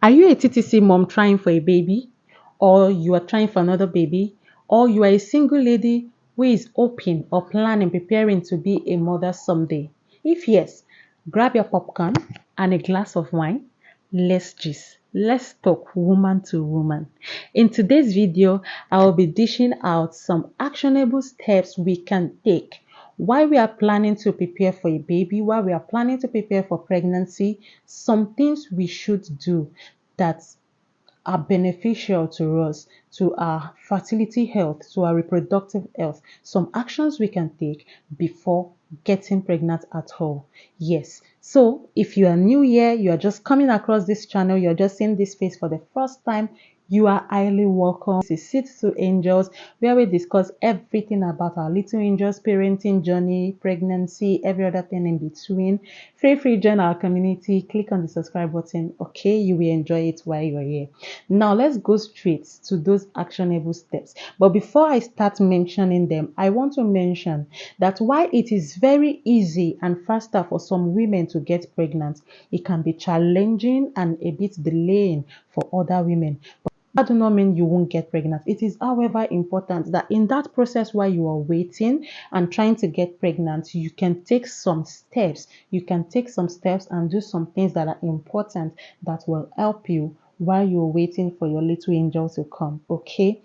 Are you a TTC mom trying for a baby? Or you are trying for another baby? Or you are a single lady who is open or planning, preparing to be a mother someday? If yes, grab your popcorn and a glass of wine. Let's gist. Let's talk woman to woman. In today's video, I will be dishing out some actionable steps we can take while we are planning to prepare for a baby, while we are planning to prepare for pregnancy, some things we should do that are beneficial to us, to our fertility health, to our reproductive health. Some actions we can take before getting pregnant at all. Yes. So if you are new here, you are just coming across this channel, you're just seeing this face for the first time, you are highly welcome. This is Seeds to Angels, where we discuss everything about our little angels, parenting journey, pregnancy, every other thing in between. Feel free to join our community. Click on the subscribe button. Okay, you will enjoy it while you're here. Now, let's go straight to those actionable steps. But before I start mentioning them, I want to mention that while it is very easy and faster for some women to get pregnant, it can be challenging and a bit delaying for other women. That do not mean you won't get pregnant. It is, however, important that in that process while you are waiting and trying to get pregnant, you can take some steps. You can take some steps and do some things that are important that will help you while you're waiting for your little angel to come. Okay.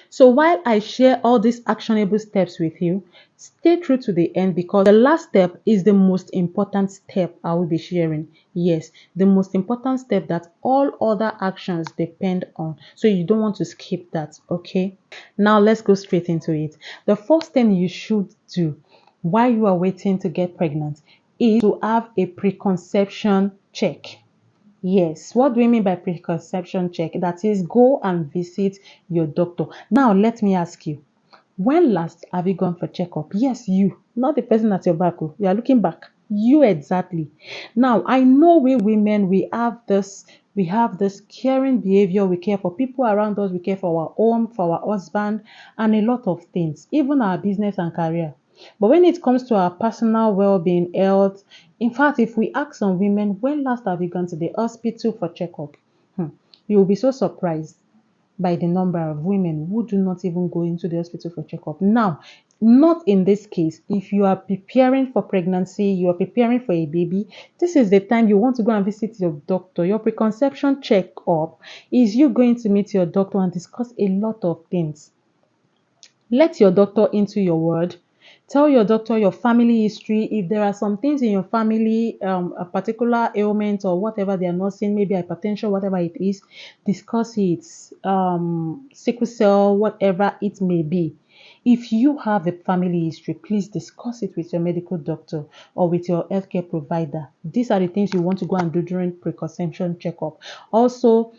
So while I share all these actionable steps with you, stay true to the end because the last step is the most important step I will be sharing. Yes, the most important step that all other actions depend on. So you don't want to skip that, okay? Now let's go straight into it. The first thing you should do while you are waiting to get pregnant is to have a preconception check. Yes, what do we mean by preconception check? That is, go and visit your doctor. Now, let me ask you, when last have you gone for checkup? Yes, you, not the person at your back. Oh, you are looking back. You exactly. Now, I know we women, we have this caring behavior. We care for people around us. We care for our home, for our husband, and a lot of things, even our business and career. But when it comes to our personal well-being, health, in fact, if we ask some women, when last have you gone to the hospital for checkup? You will be so surprised by the number of women who do not even go into the hospital for checkup. Now, not in this case. If you are preparing for pregnancy, you are preparing for a baby, this is the time you want to go and visit your doctor. Your preconception checkup is you going to meet your doctor and discuss a lot of things. Let your doctor into your word. Tell your doctor your family history. If there are some things in your family, a particular ailment or whatever they are not seeing, maybe hypertension, whatever it is, discuss it. Sickle cell, whatever it may be. If you have a family history, please discuss it with your medical doctor or with your healthcare provider. These are the things you want to go and do during preconception checkup. Also,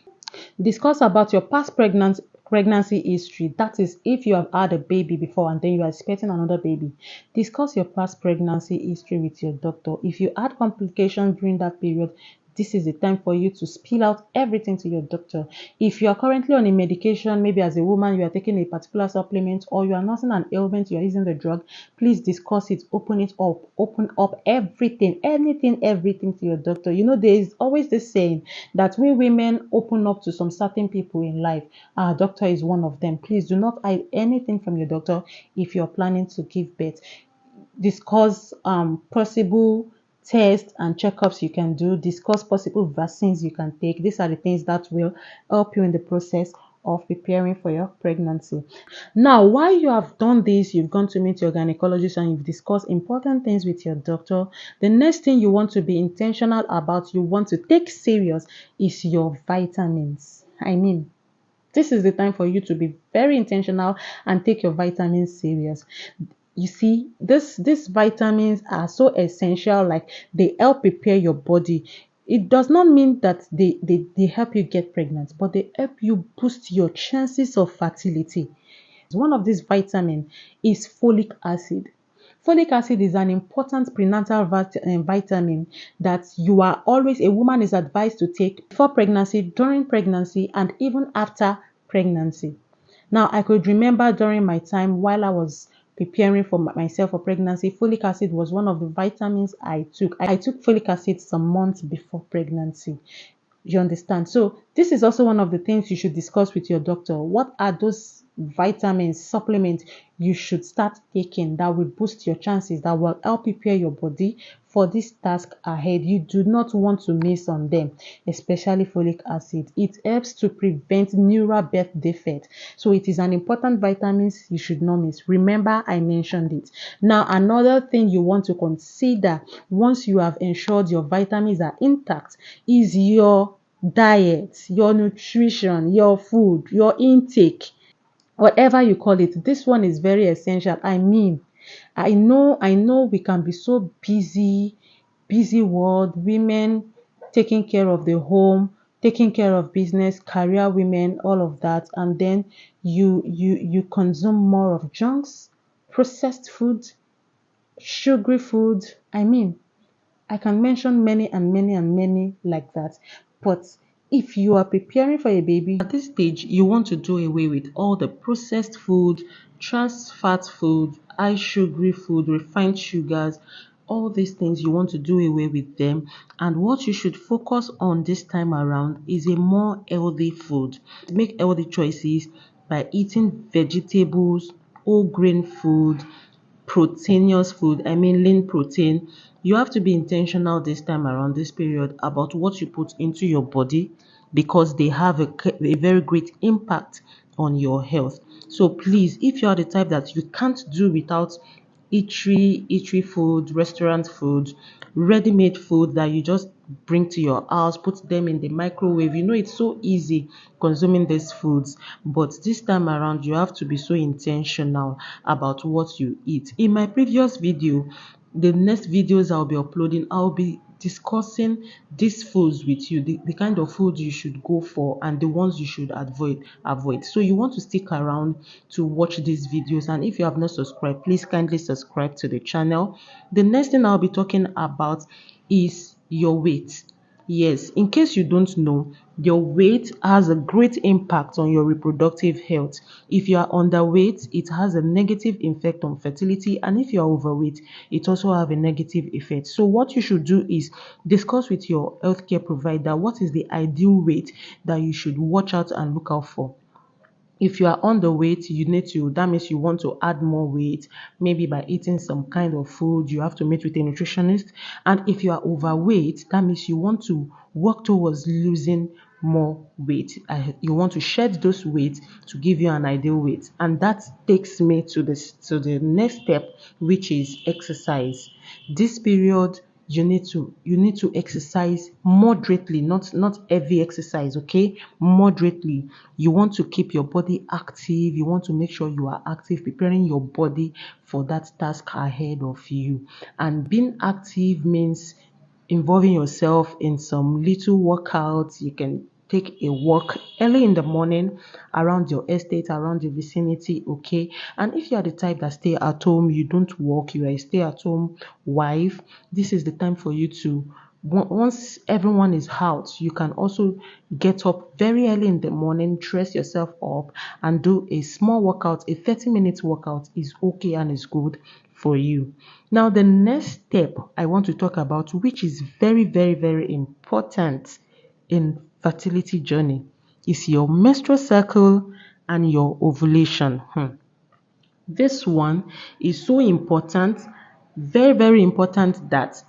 discuss about your past pregnancy history. That is, if you have had a baby before and then you are expecting another baby, discuss your past pregnancy history with your doctor. If you had complications during that period, this is the time for you to spill out everything to your doctor. If you are currently on a medication, maybe as a woman you are taking a particular supplement or you are nursing an ailment, you are using the drug, please discuss it, open up everything, anything, everything to your doctor. You know, there is always this saying that we women open up to some certain people in life. Our doctor is one of them. Please do not hide anything from your doctor if you're planning to give birth. Discuss possible tests and checkups you can do. Discuss possible vaccines you can take. These are the things that will help you in the process of preparing for your pregnancy. Now, while you have done this, you've gone to meet your gynecologist and you've discussed important things with your doctor, the next thing you want to be intentional about, you want to take serious, is your vitamins. This is the time for you to be very intentional and take your vitamins serious. You see, these vitamins are so essential, like they help prepare your body. It does not mean that they help you get pregnant, but they help you boost your chances of fertility. One of these vitamins is folic acid. Folic acid is an important prenatal vitamin that a woman is advised to take before pregnancy, during pregnancy, and even after pregnancy. Now, I could remember during my time while I was preparing for myself for pregnancy, folic acid was one of the vitamins I took. I took folic acid some months before pregnancy. You understand? So this is also one of the things you should discuss with your doctor. What are those vitamins, supplements you should start taking that will boost your chances, that will help prepare your body for this task ahead? You do not want to miss on them, especially folic acid. It helps to prevent neural birth defect. So it is an important vitamins you should not miss. Remember, I mentioned it. Now, another thing you want to consider once you have ensured your vitamins are intact is your diet, your nutrition, your food, your intake, whatever you call it. This one is very essential. I mean, I know we can be so busy world, women taking care of the home, taking care of business, career women, all of that, and then you consume more of junks, processed food, sugary food. I mean, I can mention many and many and many like that. But if you are preparing for a baby, at this stage, you want to do away with all the processed food, trans fat food, high sugary food, refined sugars, all these things you want to do away with them. And what you should focus on this time around is a more healthy food. Make healthy choices by eating vegetables, whole grain food, proteinous food, I mean lean protein. You have to be intentional this time around this period about what you put into your body because they have a very great impact on your health. So please, if you are the type that you can't do without eatery food, restaurant food, ready-made food that you just bring to your house, put them in the microwave. You know it's so easy consuming these foods, but this time around you have to be so intentional about what you eat. In my previous video, the next videos I'll be uploading, I'll be discussing these foods with you, the kind of food you should go for and the ones you should avoid. So you want to stick around to watch these videos, and if you have not subscribed, please kindly subscribe to the channel. The next thing I'll be talking about is your weight. Yes, in case you don't know, your weight has a great impact on your reproductive health. If you are underweight, it has a negative effect on fertility, and if you are overweight, it also have a negative effect. So what you should do is discuss with your healthcare provider what is the ideal weight that you should watch out and look out for. If you are underweight, that means you want to add more weight, maybe by eating some kind of food. You have to meet with a nutritionist. And if you are overweight, that means you want to work towards losing more weight. You want to shed those weight to give you an ideal weight. And that takes me to the next step, which is exercise. This period, you need to exercise moderately, not heavy exercise, okay? Moderately. You want to keep your body active. You want to make sure you are active, preparing your body for that task ahead of you. And being active means involving yourself in some little workouts. You can take a walk early in the morning around your estate, around your vicinity, okay? And if you are the type that stay at home, you don't work, you are a stay at home wife, this is the time for you to, once everyone is out, you can also get up very early in the morning, dress yourself up, and do a small workout. A 30-minute workout is okay and is good for you. Now, the next step I want to talk about, which is very, very, very important in fertility journey, is your menstrual cycle and your ovulation. This one is so important, very, very important, that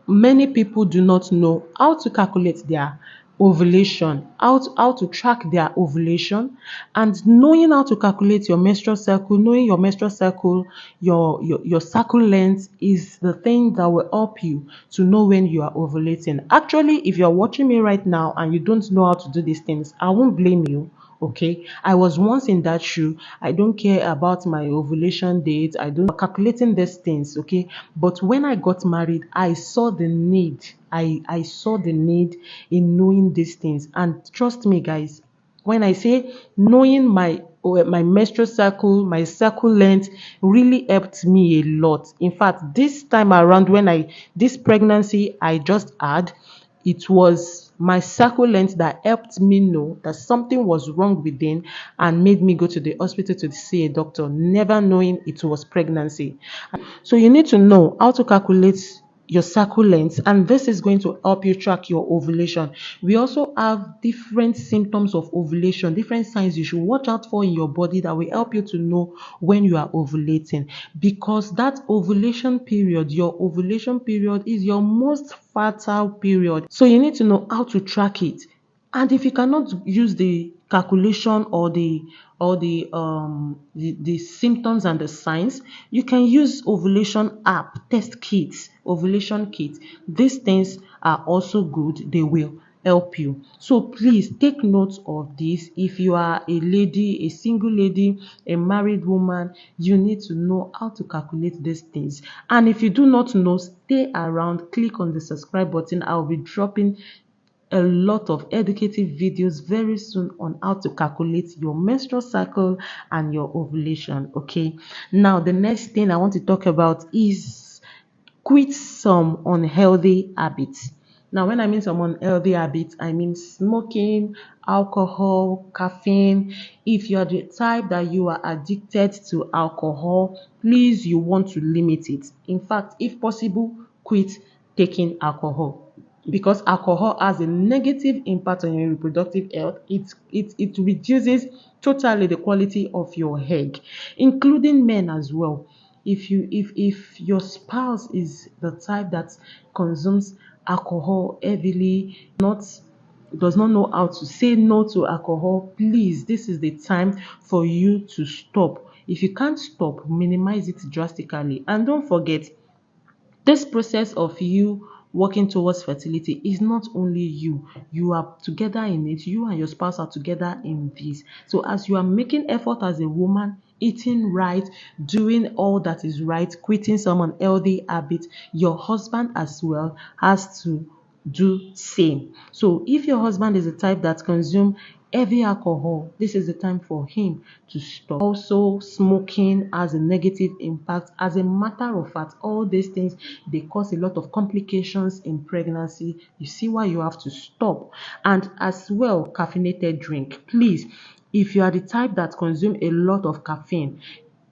many people do not know how to calculate their ovulation, how to track their ovulation. And knowing how to calculate your menstrual cycle, knowing your menstrual cycle, your cycle length is the thing that will help you to know when you are ovulating. Actually, if you're watching me right now and you don't know how to do these things, I won't blame you. Okay, I was once in that shoe. I don't care about my ovulation date. I don't calculating these things. Okay, but when I got married, I saw the need. I saw the need in knowing these things. And trust me, guys, when I say knowing my menstrual cycle, my cycle length really helped me a lot. In fact, this time around, this pregnancy I just had, it was my cycle length that helped me know that something was wrong within and made me go to the hospital to see a doctor, never knowing it was pregnancy. So you need to know how to calculate your cycle length, and this is going to help you track your ovulation. We also have different symptoms of ovulation, different signs you should watch out for in your body that will help you to know when you are ovulating, because that ovulation period, your ovulation period, is your most fertile period, so you need to know how to track it. And if you cannot use the calculation or the symptoms and the signs, you can use ovulation app, test kits, ovulation kit. These things are also good. They will help you. So please take note of this. If you are a lady, a single lady, a married woman, you need to know how to calculate these things. And if you do not know, stay around, click on the subscribe button. I'll be dropping a lot of educative videos very soon on how to calculate your menstrual cycle and your ovulation. Okay, now the next thing I want to talk about is quit some unhealthy habits. Now, when I mean some unhealthy habits, I mean smoking, alcohol, caffeine. If you are the type that you are addicted to alcohol, please, you want to limit it. In fact, if possible, quit taking alcohol, because alcohol has a negative impact on your reproductive health. It reduces totally the quality of your egg, including men as well. If your spouse is the type that consumes alcohol heavily, not does not know how to say no to alcohol, please, this is the time for you to stop. If you can't stop, minimize it drastically. And don't forget, this process of you working towards fertility is not only you. You are together in it. You and your spouse are together in this. So as you are making effort as a woman, eating right, doing all that is right, quitting some unhealthy habits, your husband as well has to do same. So if your husband is the type that consume heavy alcohol, this is the time for him to stop. Also, smoking has a negative impact. As a matter of fact, all these things, they cause a lot of complications in pregnancy. You see why you have to stop. And as well, caffeinated drink, please, if you are the type that consume a lot of caffeine,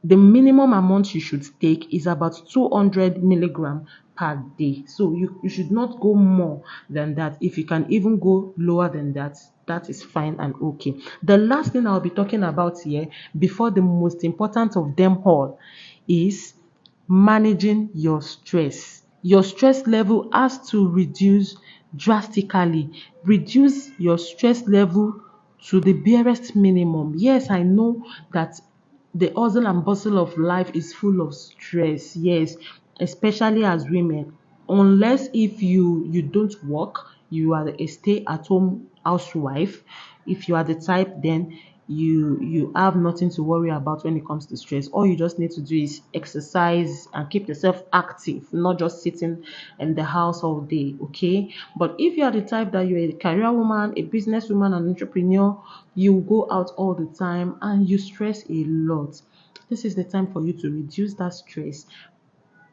the minimum amount you should take is about 200 milligram per day. So you should not go more than that. If you can even go lower than that, that is fine and okay. The last thing I'll be talking about here, before the most important of them all, is managing your stress. Your stress level has to reduce drastically. Reduce your stress level to the barest minimum. Yes, I know that the hustle and bustle of life is full of stress. Yes, especially as women. Unless if you don't work, you are a stay-at-home housewife. If you are the type, then you have nothing to worry about when it comes to stress. All you just need to do is exercise and keep yourself active, not just sitting in the house all day. Okay, but if you are the type that you're a career woman, a business woman, an entrepreneur, you go out all the time and you stress a lot, this is the time for you to reduce that stress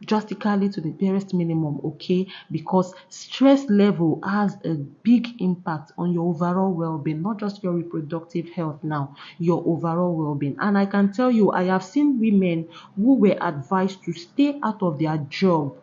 drastically to the barest minimum. Okay, because stress level has a big impact on your overall well-being, not just your reproductive health, now your overall well-being. And I can tell you, I have seen women who were advised to stay out of their job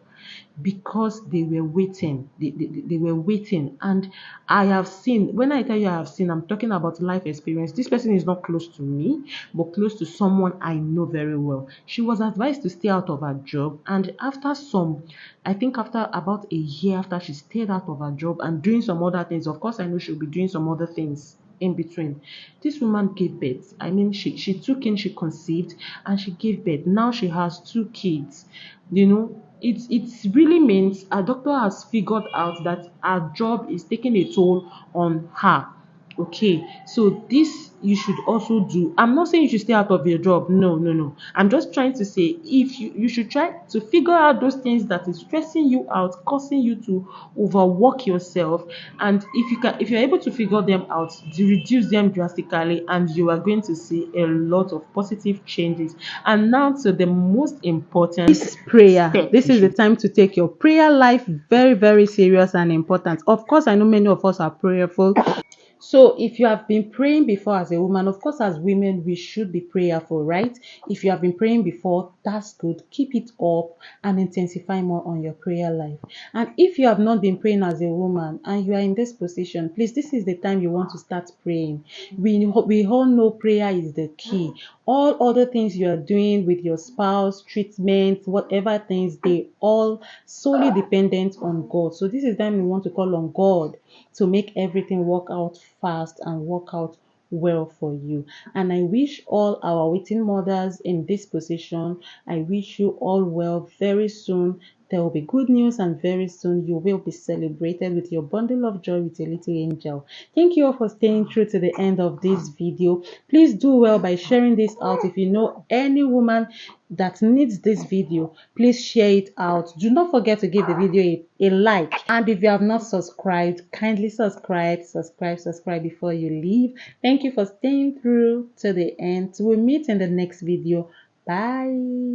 because they were waiting. They were waiting. And I have seen, when I tell you I have seen, I'm talking about life experience. This person is not close to me, but close to someone I know very well. She was advised to stay out of her job, and after some, I think after about a year after she stayed out of her job and doing some other things, of course I know she'll be doing some other things in between, this woman gave birth. I mean, she took in, she conceived, and she gave birth. Now she has two kids. It really means a doctor has figured out that her job is taking a toll on her. Okay, so this you should also do. I'm not saying you should stay out of your job. No, no, no. I'm just trying to say, if you should try to figure out those things that is stressing you out, causing you to overwork yourself. And if you're able to figure them out, reduce them drastically, and you are going to see a lot of positive changes. And now to the most important, this prayer. This is the time to take your prayer life very, very serious and important. Of course, I know many of us are prayerful. So if you have been praying before as a woman, of course, as women, we should be prayerful, right? If you have been praying before, that's good. Keep it up and intensify more on your prayer life. And if you have not been praying as a woman and you are in this position, please, this is the time you want to start praying. We all know prayer is the key. All other things you are doing with your spouse, treatment, whatever things, they all solely dependent on God. So this is the time you want to call on God to make everything work out fast and work out well for you. And I wish all our waiting mothers in this position, I wish you all well. Very soon there will be good news, and very soon you will be celebrated with your bundle of joy with a little angel. Thank you all for staying true to the end of this video. Please do well by sharing this out. If you know any woman that needs this video, please share it out. Do not forget to give the video a like, and if you have not subscribed, kindly subscribe before you leave. Thank you for staying through to the end. We'll meet in the next video. Bye.